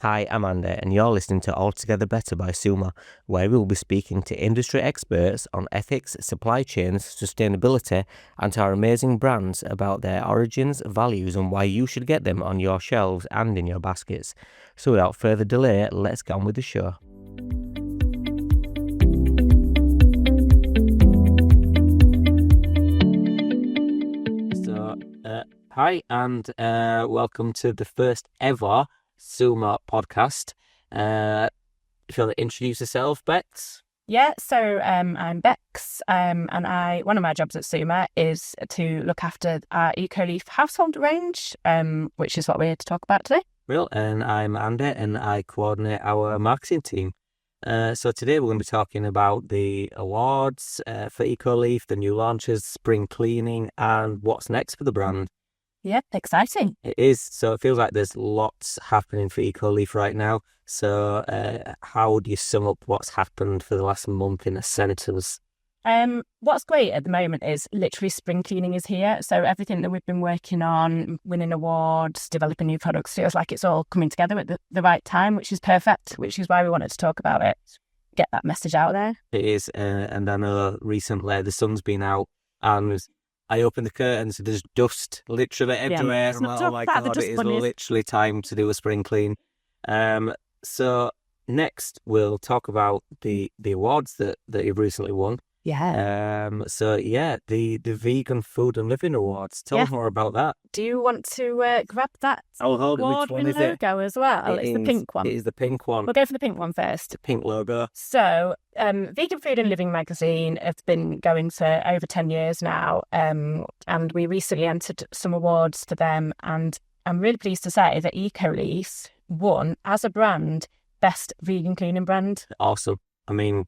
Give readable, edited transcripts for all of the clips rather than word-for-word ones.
Hi, I'm Andy, and you're listening to Altogether Better by Suma, where we'll be speaking to industry experts on ethics, supply chains, sustainability, and to our amazing brands about their origins, values, and why you should get them on your shelves and in your baskets. So without further delay, let's get on with the show. Hi, and welcome to the first ever Suma podcast. If you want to introduce yourself, Becs? Yeah, so I'm Becs, and one of my jobs at Suma is to look after our Ecoleaf household range, which is what we're here to talk about today. Real, and I'm Andy, and I coordinate our marketing team. So today we're going to be talking about the awards for Ecoleaf, the new launches, spring cleaning, and what's next for the brand. Yeah, exciting. It is. So it feels like there's lots happening for Ecoleaf right now. So how would you sum up what's happened for the last month in a sentence? What's great at the moment is literally spring cleaning is here. So everything that we've been working on, winning awards, developing new products, feels like it's all coming together at the right time, which is perfect, which is why we wanted to talk about it, get that message out there. It is. And I know recently the sun's been out and I opened the curtains, there's dust literally everywhere. I'm like, oh my God, it is literally time to do a spring clean. So next we'll talk about the awards that you've recently won. Yeah. The Vegan Food and Living Awards. Tell us more about that. Do you want to grab that award-winning logo as well? It's the pink one. It is the pink one. We'll go for the pink one first. The pink logo. So, Vegan Food and Living magazine has been going for over 10 years now, and we recently entered some awards for them, and I'm really pleased to say that Ecoleaf won, as a brand, Best Vegan Cleaning Brand. Awesome. I mean,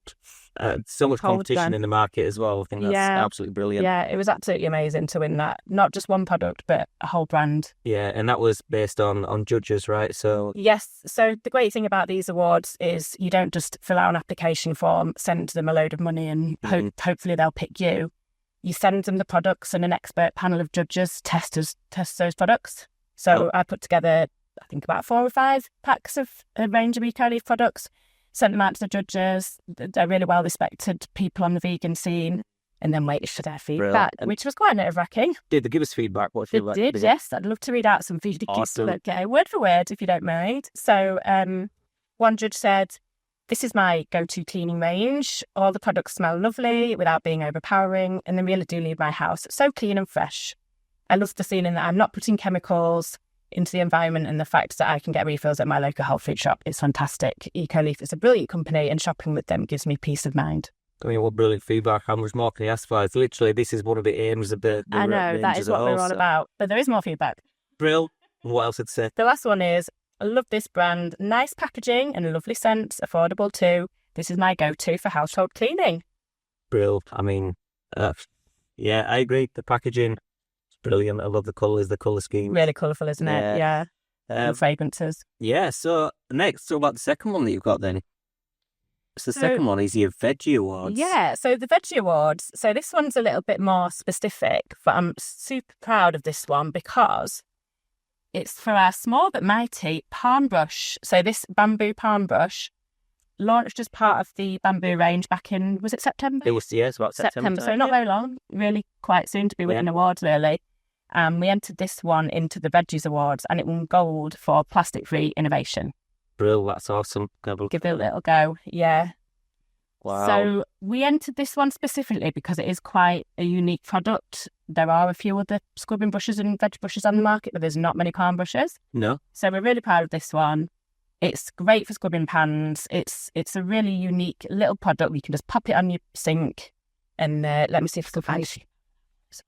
so much competition in the market as well. I think that's absolutely brilliant. Yeah, it was absolutely amazing to win that. Not just one product, but a whole brand. Yeah, and that was based on judges, right? So yes. So the great thing about these awards is you don't just fill out an application form, send them a load of money, and hopefully they'll pick you. You send them the products, and an expert panel of judges test those products. So I put together, I think, about 4 or 5 packs of a range of Ecoleaf products. Sent them out to the judges. They're really well-respected people on the vegan scene, and then waited for their feedback, which was quite nerve-wracking. Did they give us feedback? What feedback? They did, yes. I'd love to read out some feedback. Awesome. Okay, word for word, if you don't mind. So one judge said, "This is my go-to cleaning range. All the products smell lovely without being overpowering, and they really do leave my house so clean and fresh. I love the feeling that I'm not putting chemicals into the environment, and the fact that I can get refills at my local health food shop is fantastic. Ecoleaf is a brilliant company, and shopping with them gives me peace of mind." I mean, what brilliant feedback. How much more can you ask for? It's literally, this is one of the aims of the I know, that is what we're on about. But there is more feedback. Brill. What else did it say? The last one is, "I love this brand. Nice packaging and lovely scents. Affordable too. This is my go-to for household cleaning." Brill. I mean, yeah, I agree. The packaging, brilliant. I love the colours, the colour scheme. Really colourful, isn't it? Yeah. And fragrances. Yeah, so next, so about the second one that you've got then. So the second one is your Veggie Awards. Yeah, so the Veggie Awards. So this one's a little bit more specific, but I'm super proud of this one because it's for our small but mighty palm brush. So this bamboo palm brush launched as part of the bamboo range back in, was it September? It was, it's about September. So not very long, really quite soon to be winning awards, really. We entered this one into the Veggies Awards, and it won gold for plastic-free innovation. Brill, that's awesome. Give it a little go, yeah. Wow. So we entered this one specifically because it is quite a unique product. There are a few other scrubbing brushes and veg brushes on the market, but there's not many palm brushes. No. So we're really proud of this one. It's great for scrubbing pans. It's a really unique little product. You can just pop it on your sink, and let me see if I can find it.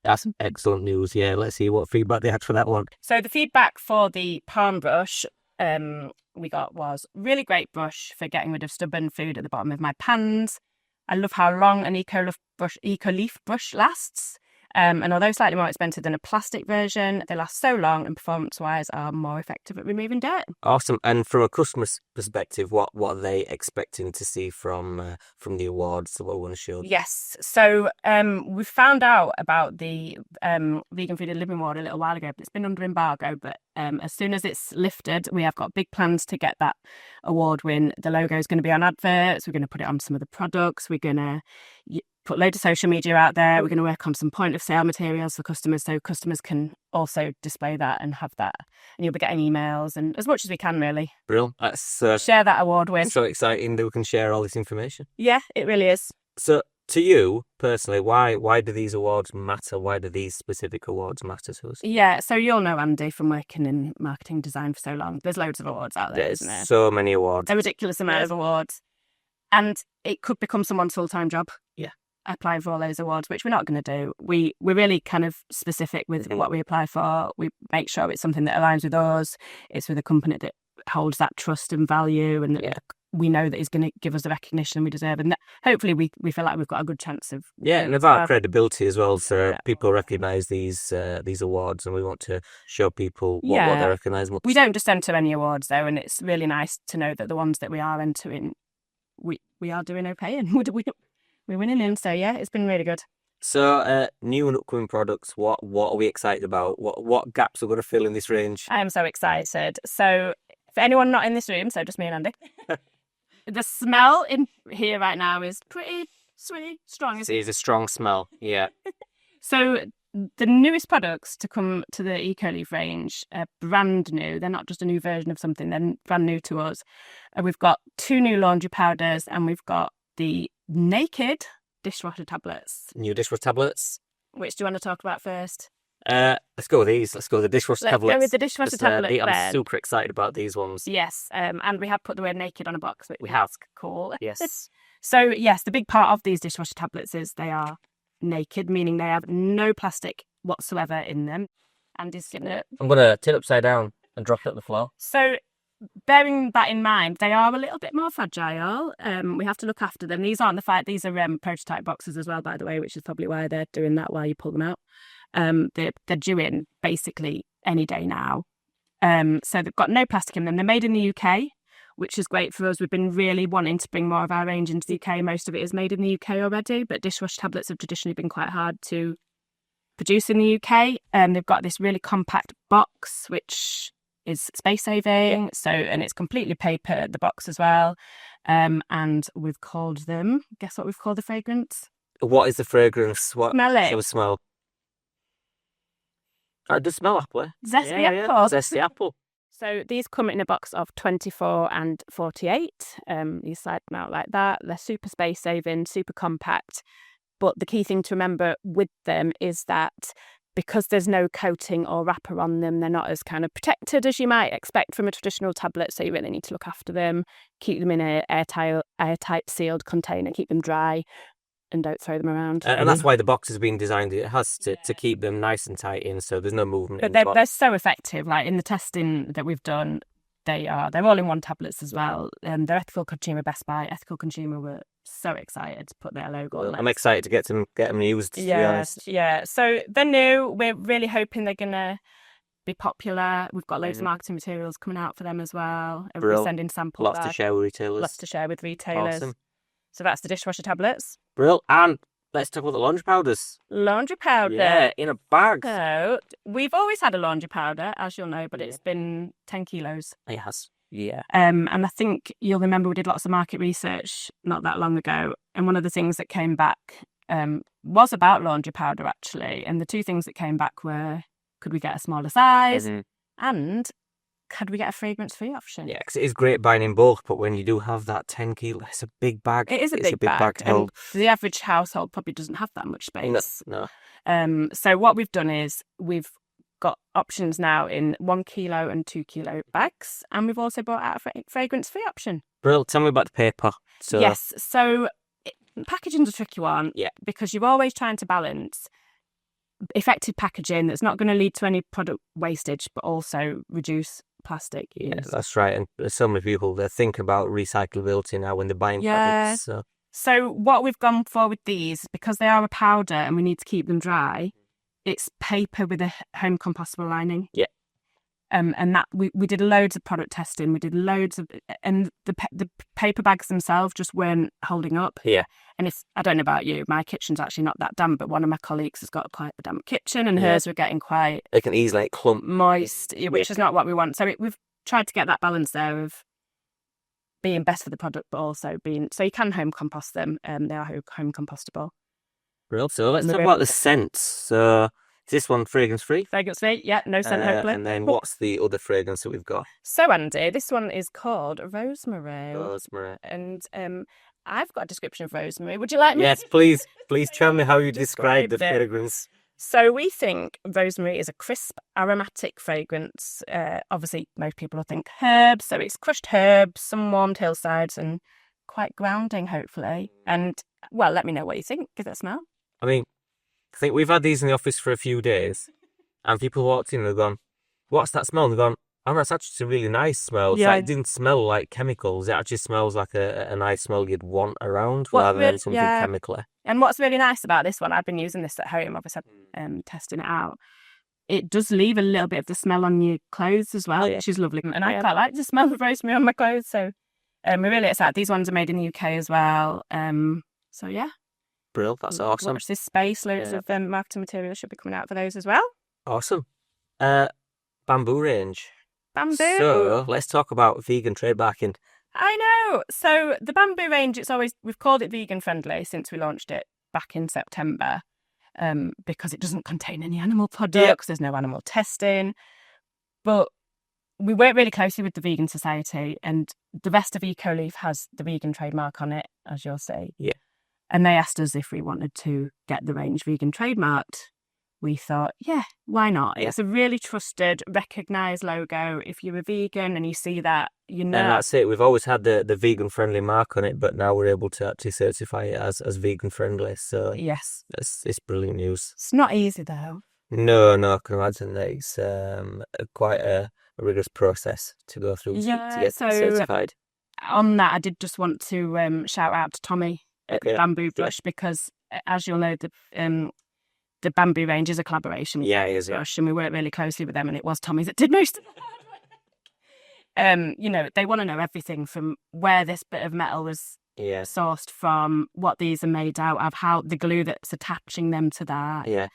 That's excellent news. Yeah, let's see what feedback they had for that one. So the feedback for the palm brush we got was, "Really great brush for getting rid of stubborn food at the bottom of my pans. I love how long an Ecoleaf brush lasts. And although slightly more expensive than a plastic version, they last so long and performance-wise are more effective at removing dirt. Awesome. And from a customer's perspective, what are they expecting to see from the awards that we want to show? Yes. So we found out about the Vegan Food and Living Award a little while ago, but it's been under embargo. But as soon as it's lifted, we have got big plans to get that award win. The logo is going to be on adverts. We're going to put it on some of the products. We're going to put loads of social media out there. We're going to work on some point of sale materials for customers so customers can also display that and have that. And you'll be getting emails and as much as we can, really. Brilliant. That's share that award win. So exciting that we can share all this information. Yeah, it really is. So to you personally, why do these awards matter? Why do these specific awards matter to us? Yeah, so you'll know Andy from working in marketing design for so long. There's loads of awards out there, isn't there? So many awards. A ridiculous amount of awards. And it could become someone's full-time job. Yeah. Applying for all those awards, which we're not going to do. We're really kind of specific with what we apply for. We make sure it's something that aligns with us. It's with a company that holds that trust and value and that we know that is going to give us the recognition we deserve. And that hopefully we feel like we've got a good chance of... Yeah, and about credibility as well. So people recognise these awards and we want to show people what they're recognising. We don't just enter any awards though, and it's really nice to know that the ones that we are entering, we are doing okay and we're winning them. So yeah, it's been really good. So new and upcoming products, what are we excited about? What gaps are we going to fill in this range? I am so excited. So for anyone not in this room, so just me and Andy, the smell in here right now is pretty strong. It is a strong smell, yeah. So the newest products to come to the Ecoleaf range are brand new. They're not just a new version of something, they're brand new to us. We've got 2 new laundry powders and we've got the naked dishwasher tablets. New dishwasher tablets. Which do you want to talk about first? Let's go with these. Let's go with the dishwasher tablets. Let's go with the dishwasher tablets. I'm super excited about these ones. Yes, and we have put the word naked on a box, which we have. Cool. Yes. So yes, the big part of these dishwasher tablets is they are naked, meaning they have no plastic whatsoever in them. I'm gonna turn upside down and drop it on the floor. So bearing that in mind, they are a little bit more fragile. We have to look after them. These aren't these are prototype boxes as well, by the way, which is probably why they're doing that while you pull them out. They're due in basically any day now. So they've got no plastic in them. They're made in the UK, which is great for us. We've been really wanting to bring more of our range into the UK. Most of it is made in the UK already, but dishwasher tablets have traditionally been quite hard to produce in the UK. They've got this really compact box, which is space saving. So, and it's completely paper, the box as well. And we've called them, guess what we've called the fragrance? What is the fragrance? What? Smell it. It will smell. It does smell apple. Zesty apple. Yeah. Zesty apple. So these come in a box of 24 and 48. You slide them out like that. They're super space saving, super compact. But the key thing to remember with them is that because there's no coating or wrapper on them, they're not as kind of protected as you might expect from a traditional tablet. So you really need to look after them, keep them in an airtight sealed container, keep them dry, and don't throw them around. And that's why the box has been designed. It has to keep them nice and tight in, so there's no movement. But they're so effective. Like in the testing that we've done, they're all-in-one tablets as well. They're ethical consumer Best Buy. Ethical consumer were so excited to put their logo on. I'm excited to get them used. To be honest. Yeah. So they're new. We're really hoping they're gonna be popular. We've got loads of marketing materials coming out for them as well. We're sending samples. Lots to share with retailers. Awesome. So that's the dishwasher tablets. Brilliant. And let's talk about the laundry powders. Laundry powder. Yeah, in a bag. So we've always had a laundry powder, as you'll know, but it's been 10 kilos. It has. Yeah. And I think you'll remember we did lots of market research not that long ago. And one of the things that came back was about laundry powder, actually. And the 2 things that came back were, could we get a smaller size? And could we get a fragrance-free option? Yeah, because it is great buying in bulk, but when you do have that 10 kilo, it's a big bag. It is a big bag to hold. The average household probably doesn't have that much space. No. So what we've done is we've got options now in 1 kilo and 2 kilo bags, and we've also brought out a fragrance-free option. Brilliant. Tell me about the paper. Yes. So packaging's a tricky one. Yeah. Because you're always trying to balance effective packaging that's not going to lead to any product wastage, but also reduce plastic use. Yeah, that's right. And there's so many people that think about recyclability now when they're buying packets. So what we've gone for with these, because they are a powder and we need to keep them dry, it's paper with a home compostable lining. Yeah. And that we did loads of product testing. We did loads of, and the paper bags themselves just weren't holding up. Yeah. And I don't know about you, my kitchen's actually not that damp, but one of my colleagues has got quite a damp kitchen, and hers were getting quite. It can easily clump. Moist, which is not what we want. So we've tried to get that balance there of being best for the product, but also being, so you can home compost them. They are home compostable. Real. So let's talk about the scents. So is this one fragrance free? Fragrance free, yeah, no scent hopefully. And then what's the other fragrance that we've got? So Andy, this one is called Rosemary. Rosemary. And I've got a description of rosemary. Would you like me? Yes, please tell me how you describe the fragrance. So we think rosemary is a crisp, aromatic fragrance. Obviously, most people will think herbs. So it's crushed herbs, some warmed hillsides, and quite grounding, hopefully. And, well, let me know what you think. Give it a smell. I mean, I think we've had these in the office for a few days, and people walked in and they've gone, what's that smell? And they've gone, oh, that's actually a really nice smell. Yeah. So it didn't smell like chemicals. It actually smells like a nice smell you'd want around rather than something chemically. And what's really nice about this one, I've been using this at home, obviously, testing it out. It does leave a little bit of the smell on your clothes as well, which is lovely. And I quite like the smell of rosemary on my clothes. So we're really excited. These ones are made in the UK as well. So yeah. Brilliant, that's awesome. Watch this space. Loads of marketing materials should be coming out for those as well. Awesome. Bamboo range. Bamboo. So let's talk about vegan trademarking. I know. So the bamboo range, we've called it vegan friendly since we launched it back in September, because it doesn't contain any animal products. There's no animal testing. But we work really closely with the Vegan Society, and the rest of Ecoleaf has the vegan trademark on it, as you'll see. Yeah. And they asked us if we wanted to get the range vegan trademarked. We thought, yeah, why not? It's a really trusted, recognised logo. If you're a vegan and you see that, you know. And that's it. We've always had the vegan-friendly mark on it, but now we're able to actually certify it as vegan-friendly. So yes, it's brilliant news. It's not easy, though. No, I can imagine that it's quite a rigorous process to go through to get certified. On that, I did just want to shout out to Tommy at Bamboo Brush, because, as you'll know, the bamboo range is a collaboration with Brush, and we work really closely with them, and it was Tommy that did most of the hard work. You know, they want to know everything from where this bit of metal was sourced from, what these are made out of, how the glue that's attaching them to that. Yeah.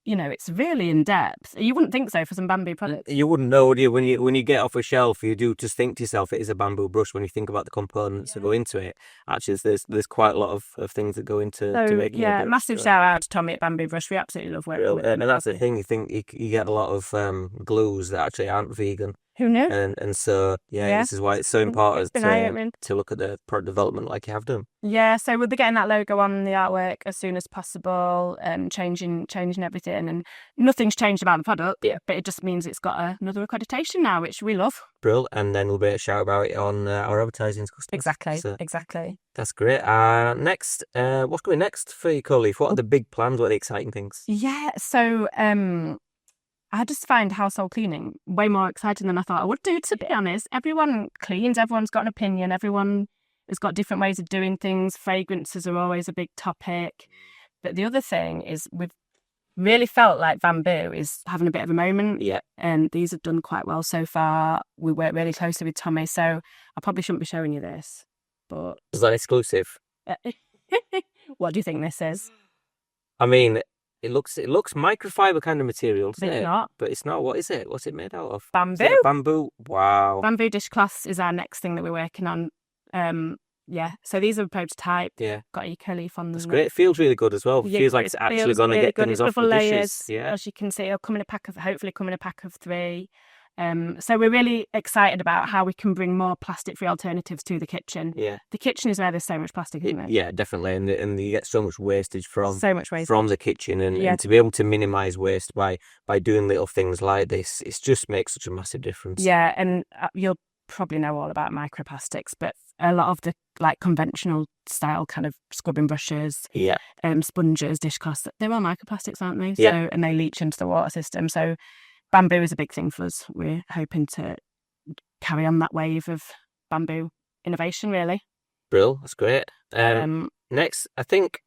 You know, it's really in depth. You wouldn't think so for some bamboo products. You wouldn't know, would you? When you get off a shelf, you do just think to yourself, it is a bamboo brush. When you think about the components that go into it, actually, there's quite a lot of things that go into making it. Yeah, massive shout out to Tommy at Bamboo Brush. We absolutely love working with them. And that's the thing. You think you get a lot of glues that actually aren't vegan. Who knew? And so, this is why it's so important to look at the product development like you have done. Yeah, so we'll be getting that logo on the artwork as soon as possible, changing everything. And nothing's changed about the product, but it just means it's got another accreditation now, which we love. Brilliant. And then we'll be able to shout about it on our advertising customers. Exactly. That's great. Next, what's going next for Ecoleaf? What are the big plans? What are the exciting things? Yeah, so I just find household cleaning way more exciting than I thought I would do, to be honest. Everyone cleans, everyone's got an opinion, everyone has got different ways of doing things. Fragrances are always a big topic. But the other thing is we've really felt like bamboo is having a bit of a moment. Yeah. And these have done quite well so far. We work really closely with Tommy, so I probably shouldn't be showing you this. But is that exclusive? What do you think this is? I mean, it looks microfiber kind of material, doesn't it? Not. But it's not. What is it? What's it made out of? Bamboo. Bamboo. Wow. Bamboo dishcloths is our next thing that we're working on. So these are a proprototype. Yeah. Got Ecoleaf on them. That's great. It feels really good as well. It feels like it's actually going to get things off the dishes. Yeah. As you can see, it'll hopefully come in a pack of 3. So we're really excited about how we can bring more plastic-free alternatives to the kitchen. Yeah. The kitchen is where there's so much plastic, isn't it? Yeah, definitely. And you get so much wastage from the kitchen. And to be able to minimise waste by doing little things like this, it just makes such a massive difference. Yeah, and you'll probably know all about microplastics, but a lot of the conventional style kind of scrubbing brushes, sponges, dishcloths, they're all microplastics, aren't they? Yeah. So, and they leach into the water system. So bamboo is a big thing for us. We're hoping to carry on that wave of bamboo innovation, really. Brill, that's great. Next, I think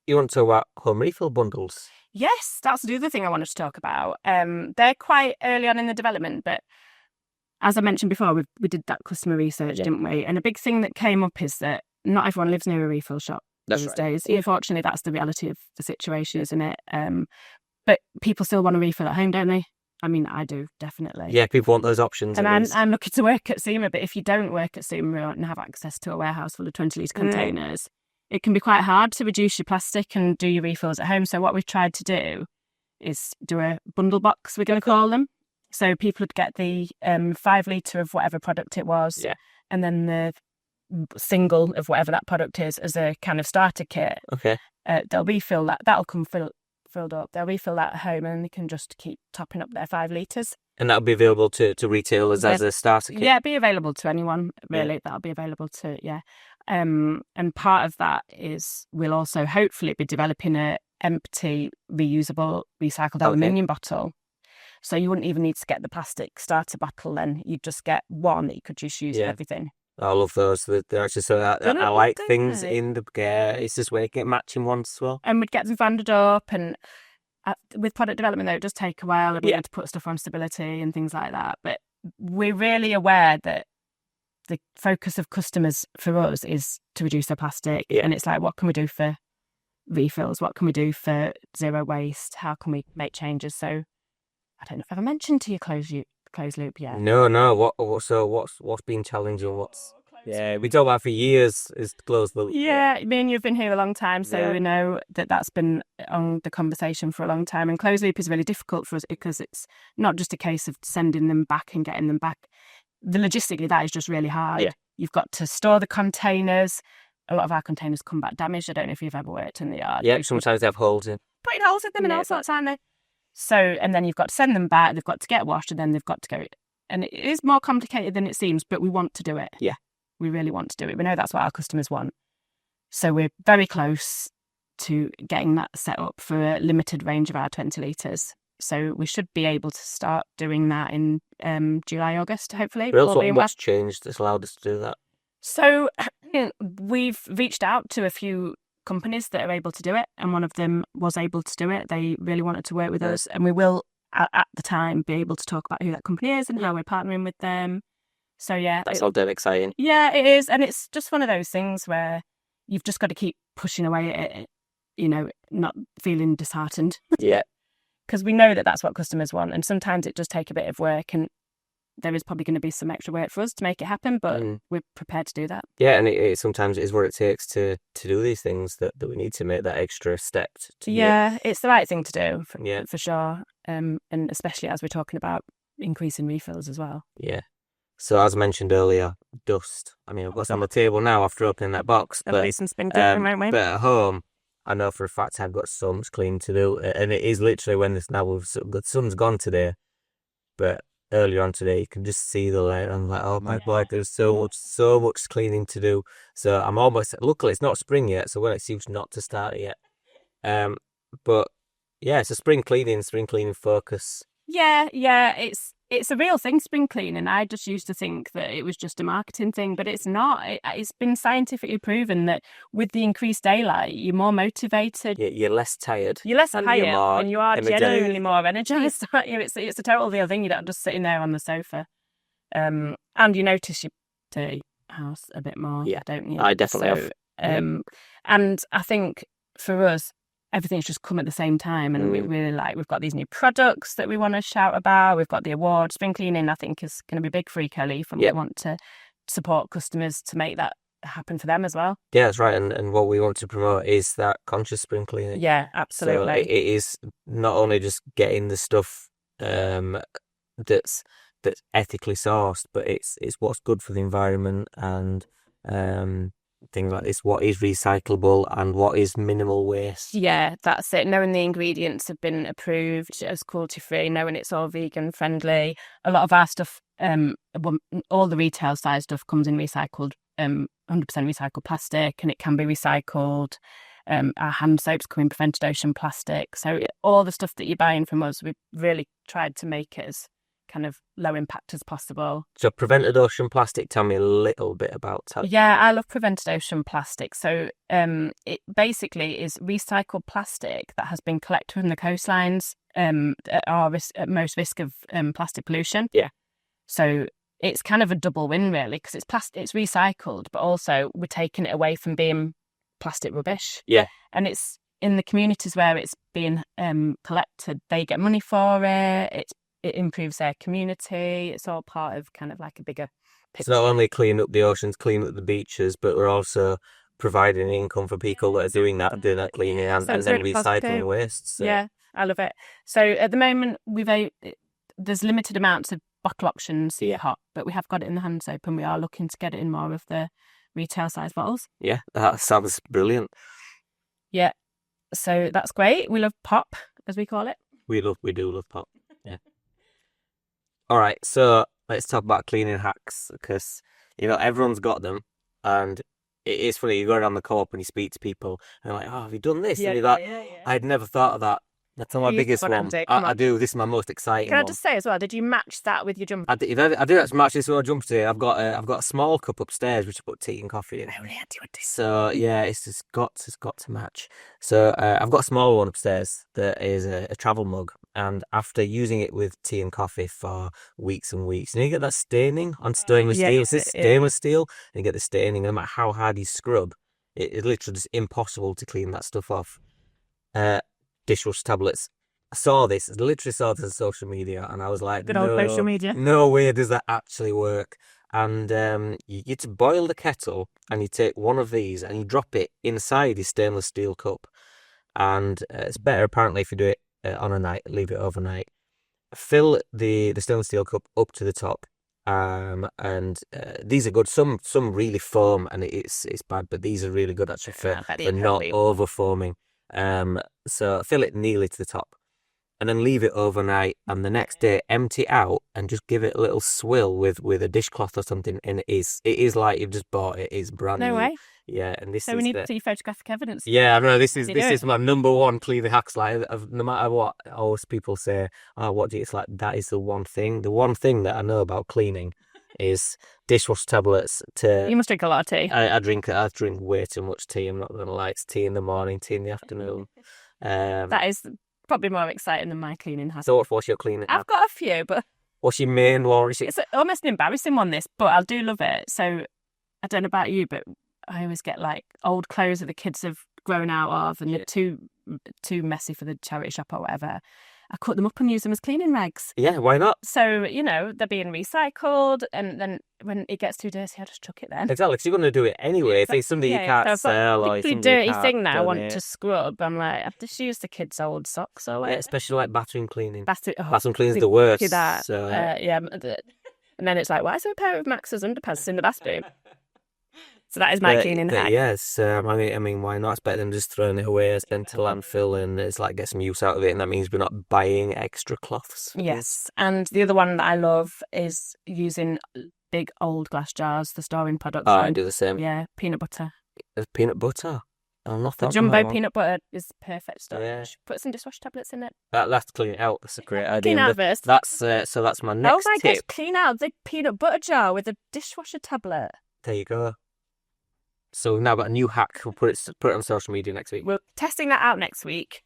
you want to talk about home refill bundles. Yes, that's the other thing I wanted to talk about. They're quite early on in the development, but as I mentioned before, we did that customer research, didn't we? And a big thing that came up is that not everyone lives near a refill shop these days. Yeah. Unfortunately, that's the reality of the situation, isn't it? But people still want to refill at home, don't they? I mean, I do, definitely. Yeah, people want those options. And I'm lucky to work at Suma, but if you don't work at Suma and have access to a warehouse full of 20-litre containers, it can be quite hard to reduce your plastic and do your refills at home. So what we've tried to do is do a bundle box, we're going to call them. So people would get the 5 litre of whatever product it was, and then the single of whatever that product is as a kind of starter kit. Okay. They'll refill that. That'll come filled up. They'll refill that at home, and they can just keep topping up their 5 litres. And that'll be available to retailers as a starter kit? Yeah, be available to anyone, really. That'll be available to, and part of that is we'll also hopefully be developing a empty, reusable, recycled aluminium bottle. So you wouldn't even need to get the plastic starter bottle then. You'd just get one that you could just use for everything. I love those. They're actually so I like things in the it's just where you get matching ones as well. And we'd get them banded up, and with product development though, it does take a while, and we had to put stuff on stability and things like that. But we're really aware that the focus of customers for us is to reduce their plastic. And it's like, what can we do for refills? What can we do for zero waste? How can we make changes? So I don't know if I've ever mentioned to you closed loop yet. No. What's been challenging? We talked about for years is closed loop. Yeah, me and you've been here a long time, so we know that's been on the conversation for a long time. And closed loop is really difficult for us because it's not just a case of sending them back and getting them back. Logistically, that is just really hard. Yeah. You've got to store the containers. A lot of our containers come back damaged. I don't know if you've ever worked in the yard. Yeah, sometimes they have holes in. Putting holes in them and all sorts, aren't they? So, and then you've got to send them back, they've got to get washed, and then they've got to go. And it is more complicated than it seems, but we want to do it. Yeah. We really want to do it. We know that's what our customers want. So we're very close to getting that set up for a limited range of our 20 litres. So we should be able to start doing that in July, August, hopefully. What's changed that's allowed us to do that? So we've reached out to a few companies that are able to do it, and one of them was able to do it. They really wanted to work with us, and we will at the time be able to talk about who that company is and how we're partnering with them. So that's all dead exciting. Yeah, it is, and it's just one of those things where you've just got to keep pushing away at it, not feeling disheartened. Yeah, because we know that that's what customers want, and sometimes it does take a bit of work, and there is probably going to be some extra work for us to make it happen, but we're prepared to do that. Yeah, and it sometimes is what it takes to do these things that we need to make that extra step. It's the right thing to do, for sure. And especially as we're talking about increasing refills as well. Yeah. So as I mentioned earlier, dust. I mean, what's on the table now after opening that box? But at home, I know for a fact I've got so much cleaning to do, and it is literally when the sun's gone today, but earlier on today, you can just see the light. I'm like, oh my God, there's so much cleaning to do. So I'm almost, luckily it's not spring yet, so it seems not to start yet. But yeah, it's a spring cleaning focus. Yeah, it's a real thing, spring cleaning. I just used to think that it was just a marketing thing, but it's not. It's been scientifically proven that with the increased daylight, you're more motivated. You're less tired. You're less tired, and you are genuinely more energized. It's a total real thing. You're not just sitting there on the sofa. And you notice your dirty house a bit more, don't you? I definitely have. And I think for us, everything's just come at the same time, and we've got these new products that we want to shout about. We've got the award. Spring cleaning, I think, is going to be big for Ecoleaf, and we want to support customers to make that happen for them as well. Yeah, that's right. And what we want to promote is that conscious spring cleaning. Yeah, absolutely. So it is not only just getting the stuff that's ethically sourced, but it's what's good for the environment, and things like this, what is recyclable and what is minimal waste. Yeah, that's it. Knowing the ingredients have been approved as cruelty free, knowing it's all vegan friendly. A lot of our stuff, all the retail size stuff comes in recycled, 100% recycled plastic, and it can be recycled. Our hand soaps come in prevented ocean plastic. So all the stuff that you're buying from us, we've really tried to make it as kind of low impact as possible. So prevented ocean plastic, tell me a little bit about that. Yeah, I love prevented ocean plastic. So it basically is recycled plastic that has been collected from the coastlines at most risk of plastic pollution. Yeah. So it's kind of a double win, really, because it's recycled, but also we're taking it away from being plastic rubbish. Yeah. And it's in the communities where it's being collected, they get money for it. It improves their community. It's all part of kind of like a bigger picture. It's not only cleaning up the oceans, cleaning up the beaches, but we're also providing income for people that are doing that cleaning and then recycling waste. So. Yeah, I love it. So at the moment, there's limited amounts of bottle options hot, but we have got it in the hand soap, and we are looking to get it in more of the retail size bottles. Yeah, that sounds brilliant. Yeah, so that's great. We love pop, as we call it. We do love pop. Yeah. All right, so let's talk about cleaning hacks, because everyone's got them, and it is funny. You go around the co-op and you speak to people, and they're like, "Oh, have you done this?" and that. Yeah. I'd never thought of that. That's my biggest one. I do. This is my most exciting one. Can I just say as well, did you match that with your jumper? I do actually match this with my jumper today. I've got a small cup upstairs which I put tea and coffee in. So yeah, it's got to match. So I've got a small one upstairs that is a travel mug, and after using it with tea and coffee for weeks and weeks, you get that staining on stainless steel. It's this stainless steel, and you get the staining. No matter how hard you scrub, it's literally just impossible to clean that stuff off. Dishwasher tablets. I literally saw this on social media, and I was like, good old social media. No way does that actually work. And you to boil the kettle, and you take one of these and you drop it inside your stainless steel cup. And it's better apparently if you do it on a night, leave it overnight. Fill the stainless steel cup up to the top. And these are good. Some really foam, and it's bad, but these are really good actually for not over foaming. So fill it nearly to the top, and then leave it overnight, and the next day empty it out and just give it a little swill with a dishcloth or something, and it is like you've just bought it. It's brand new. No way. Yeah, and this so we need to see photographic evidence. Yeah, I know this is my number one cleaning hacks. Like, no matter what, always people say, "Oh, what do you?" It's like that is the one thing. The one thing that I know about cleaning is dishwasher tablets. You must drink a lot of tea. I drink way too much tea. I'm not gonna lie. It's tea in the morning, tea in the afternoon. That is probably more exciting than my cleaning hack. So what's your cleaning hack? I've got a few, but what's your main one? It's almost an embarrassing one, this, but I do love it. So I don't know about you, but I always get like old clothes that the kids have grown out of, and they're too messy for the charity shop or whatever. I cut them up and use them as cleaning rags. Yeah, why not? So, they're being recycled, and then when it gets too dirty, I just chuck it then. Exactly, because you're going to do it anyway. If it's something you can't sell, or something dirty thing that I want to scrub, I'm like, I've just used the kids' old socks or whatever. Yeah, especially like bathroom cleaning. Bathroom cleaning is the worst. That. So, yeah. And then it's like, why is there a pair of Max's underpants in the bathroom? So that is my cleaning hack. Yes, I mean, why not? It's better than just throwing it away, send to landfill, and it's like get some use out of it, and that means we're not buying extra cloths. Yes, and the other one that I love is using big old glass jars for storing products. Oh, I do the same. Yeah, peanut butter. Peanut butter? I'm not the jumbo peanut butter is perfect stuff. Yeah. Put some dishwasher tablets in it. That's clean it out. That's a great idea. Clean out first. That's my next tip. Gosh, clean out the peanut butter jar with a dishwasher tablet. There you go. So we've now got a new hack. We'll put it on social media next week. We're testing that out next week.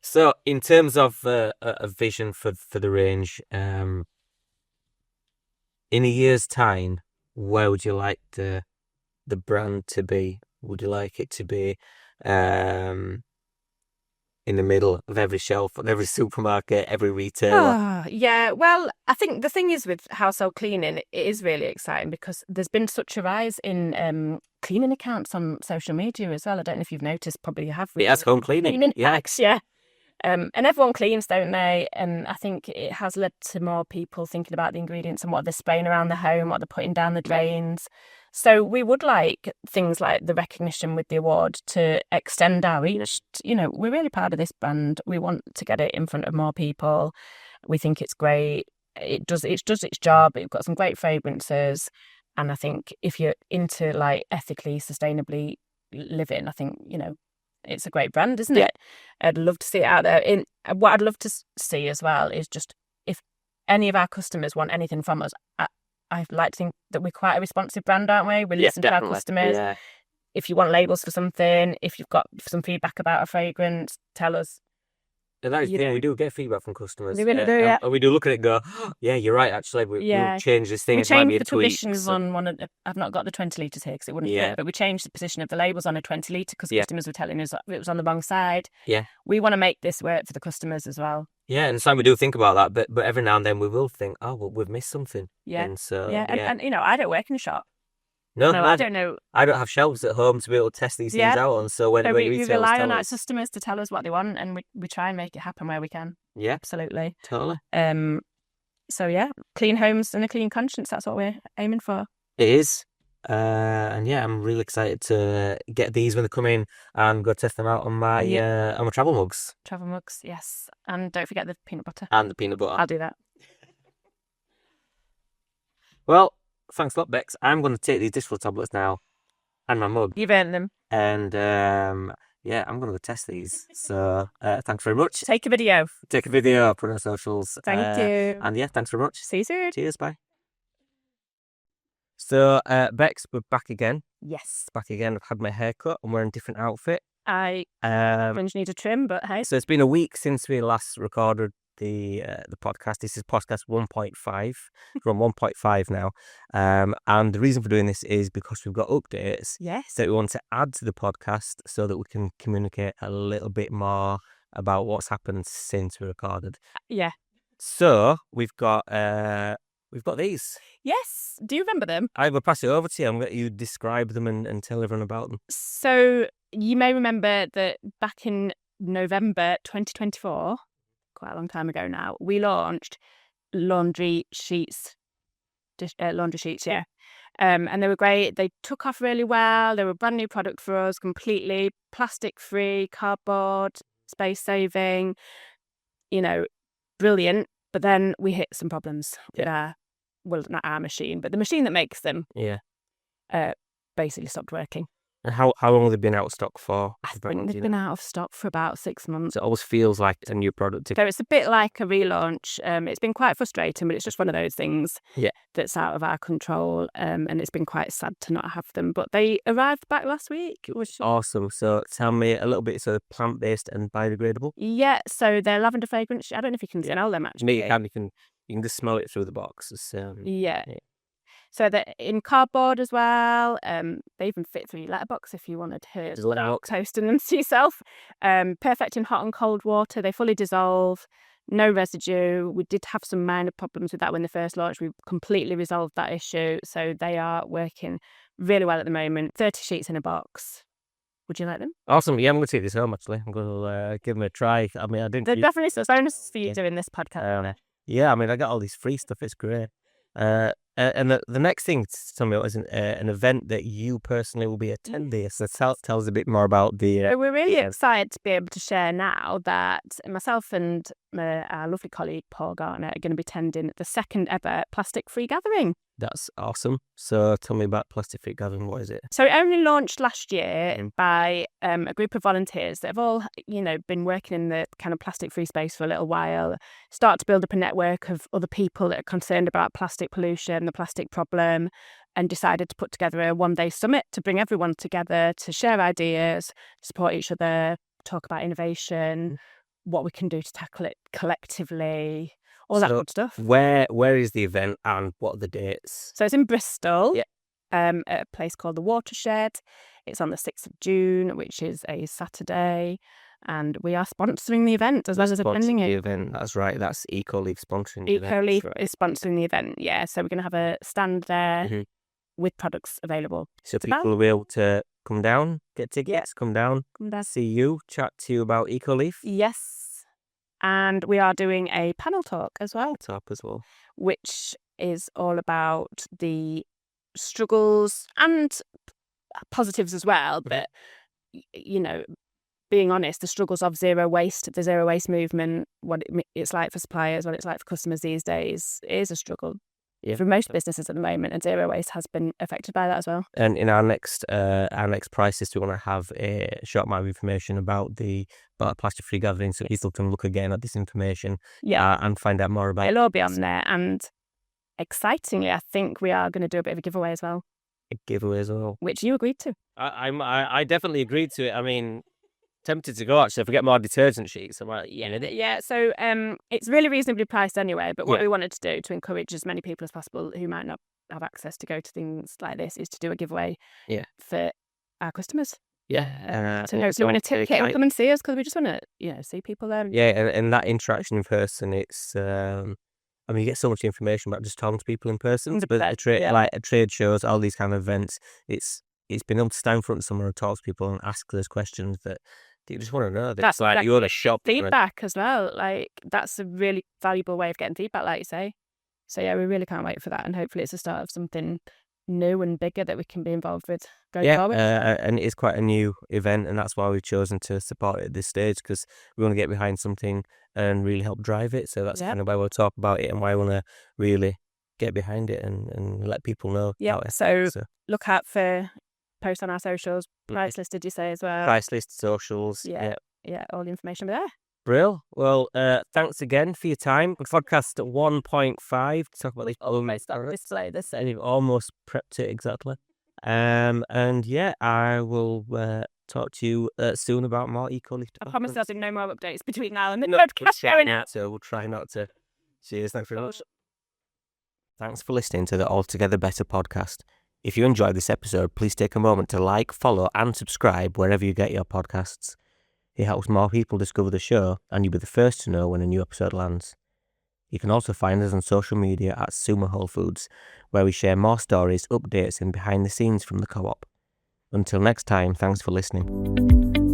So in terms of a vision for the range, in a year's time, where would you like the brand to be? Would you like it to be in the middle of every shelf, of every supermarket, every retailer? Yeah, well, I think the thing is with household cleaning, it is really exciting because there's been such a rise in cleaning accounts on social media as well. I don't know if you've noticed, probably you have. It has home cleaning hacks, yeah. And everyone cleans, don't they? And I think it has led to more people thinking about the ingredients and what they're spraying around the home, what they're putting down the drains. So we would like things like the recognition with the award to extend our reach. We're really proud of this brand. We want to get it in front of more people. We think it's great. It does its job. It's got some great fragrances. And I think if you're into like ethically, sustainably living, I think, it's a great brand, isn't it? I'd love to see it out there. What I'd love to see as well is just if any of our customers want anything from us, I like to think that we're quite a responsive brand, aren't we? We listen to our customers. Yeah. If you want labels for something, if you've got some feedback about a fragrance, tell us. And that is, we do get feedback from customers. We really do, yeah. And we do look at it and go, oh, yeah, you're right, actually. We'll change this thing. We it might be changed a the tweak. positions on one of I've not got the 20 litres here because it wouldn't fit, but we changed the position of the labels on a 20 litre because customers were telling us it was on the wrong side. Yeah. We want to make this work for the customers as well. Yeah, and sometimes we do think about that, but every now and then we will think, oh, well, we've missed something. Yeah. And so, and you know, I don't work in a shop. No, I don't know. I don't have shelves at home to be able to test these things out on. So when we rely on our customers to tell us what they want, and we try and make it happen where we can. Yeah, absolutely, totally. So yeah, clean homes and a clean conscience. That's what we're aiming for. It is. And yeah, I'm really excited to get these when they come in and go test them out on my travel mugs. Travel mugs, yes, and don't forget the peanut butter. And the peanut butter. I'll do that. Well, thanks a lot, Becs. I'm going to take these dishwasher tablets now and my mug. You've earned them. And yeah, I'm going to go test these. So thanks very much. Take a video. Put it on our socials. Thank you. And yeah, thanks very much. See you soon. Cheers, bye. So, Becs, we're back again. Yes. Back again. I've had my hair cut. I'm wearing a different outfit. I need a trim, but hey. So it's been a week since we last recorded the podcast. This is podcast 1.5. We're on 1.5 now. And the reason for doing this is because we've got updates that we want to add to the podcast so that we can communicate a little bit more about what's happened since we recorded. Yeah. So we've got these. Yes. Do you remember them? I will pass it over to you. I'm going to let you describe them and tell everyone about them. So you may remember that back in November 2024, quite a long time ago now, we launched laundry sheets. Yeah. And they were great. They took off really well. They were a brand new product for us, completely plastic-free, cardboard, space-saving, brilliant. But then we hit some problems with not our machine, but the machine that makes them. Yeah. Basically stopped working. And how long have they been out of stock for? I think they've been out of stock for about 6 months. So it always feels like it's a new product. So it's a bit like a relaunch. It's been quite frustrating, but it's just one of those things that's out of our control. And it's been quite sad to not have them. But they arrived back last week. Which awesome. So tell me a little bit. So plant-based and biodegradable? Yeah. So they're lavender fragrance. I don't know if you can smell them actually. You can just smell it through the box. Yeah. So they're in cardboard as well. They even fit through your letterbox if you wanted to start toasting them to yourself. Perfect in hot and cold water. They fully dissolve, no residue. We did have some minor problems with that when they first launched. We completely resolved that issue. So they are working really well at the moment. 30 sheets in a box. Would you like them? Awesome. Yeah, I'm going to take this home actually. I'm going to give them a try. I mean, I didn't. They're definitely a bonus for you doing this podcast. Yeah, I mean, I got all these free stuff. It's great. And the next thing, tell me, was an event that you personally will be attending. So tell us a bit more about the. We're really excited to be able to share now that myself and our lovely colleague Paul Gartner are going to be attending the second ever plastic-free gathering. That's awesome. So tell me about plastic-free gathering. What is it? So it only launched last year by a group of volunteers that have all, been working in the kind of plastic-free space for a little while, start to build up a network of other people that are concerned about plastic pollution, the plastic problem, and decided to put together a one-day summit to bring everyone together to share ideas, support each other, talk about innovation, what we can do to tackle it collectively. All that good stuff. Where is the event and what are the dates? So it's in Bristol, at a place called the Watershed. It's on the 6th of June, which is a Saturday, and we are sponsoring the event as well as attending it. The event, that's right. That's Ecoleaf sponsoring the event. Ecoleaf is sponsoring the event, yeah. So we're going to have a stand there with products available. So people will be able to come down, get tickets, come down, see you, chat to you about Ecoleaf. Yes. And we are doing a panel talk as well. Which is all about the struggles and positives as well. But, being honest, the struggles of zero waste, the zero waste movement, what it's like for suppliers, what it's like for customers these days is a struggle. for most businesses at the moment, and zero waste has been affected by that as well. And in our next price list, we want to have a short amount of information about the plastic-free gathering, so people can look again at this information and find out more about it. It'll all be on there, and excitingly, I think we are going to do a bit of a giveaway as well. A giveaway as well. Which you agreed to. I definitely agreed to it. I mean, tempted to go actually. If we get more detergent sheets, I'm like, yeah. So it's really reasonably priced anyway. But what we wanted to do to encourage as many people as possible who might not have access to go to things like this is to do a giveaway. For our customers. Yeah. So hopefully, want to come and see us, because we just want to see people there. Yeah, and that interaction in person, it's I mean, you get so much information about just talking to people in person. But at trade shows, all these kind of events, it's been able to stand in front of someone and talk to people and ask those questions that you just want to know. That's like you want to shop. Feedback as well. Like, that's a really valuable way of getting feedback, like you say. So yeah, we really can't wait for that, and hopefully it's the start of something new and bigger that we can be involved with going forward. And it is quite a new event, and that's why we've chosen to support it at this stage, because we want to get behind something and really help drive it. So that's kind of why we'll talk about it and why I want to really get behind it and let people know. So look out for posts on our socials. Price list, did you say as well? Price list, socials. Yeah, all the information there. Brill. Well, thanks again for your time. Podcast 1.5 to talk about this. Almost display this. Almost prepped it exactly. And I will talk to you soon about more Ecoleaf. I promise there'll be no more updates between now and the podcast going out. So we'll try not to. Cheers. Thanks very much. Thanks for listening to the Altogether Better podcast. If you enjoyed this episode, please take a moment to like, follow, and subscribe wherever you get your podcasts. It helps more people discover the show, and you'll be the first to know when a new episode lands. You can also find us on social media at Suma Whole Foods, where we share more stories, updates, and behind the scenes from the co-op. Until next time, thanks for listening.